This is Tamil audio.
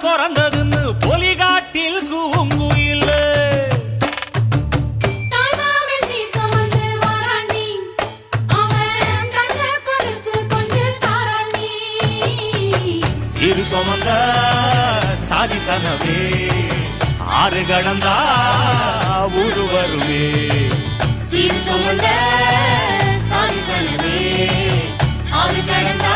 பிறந்ததுன்னு பொலிகாட்டில் கூங்குயில் சீரு சுமந்த சாதிசனவே ஆறு கடந்தா ஊரு வருவே சீர் சுமந்த சாதிசனவே ஆறு கடந்தா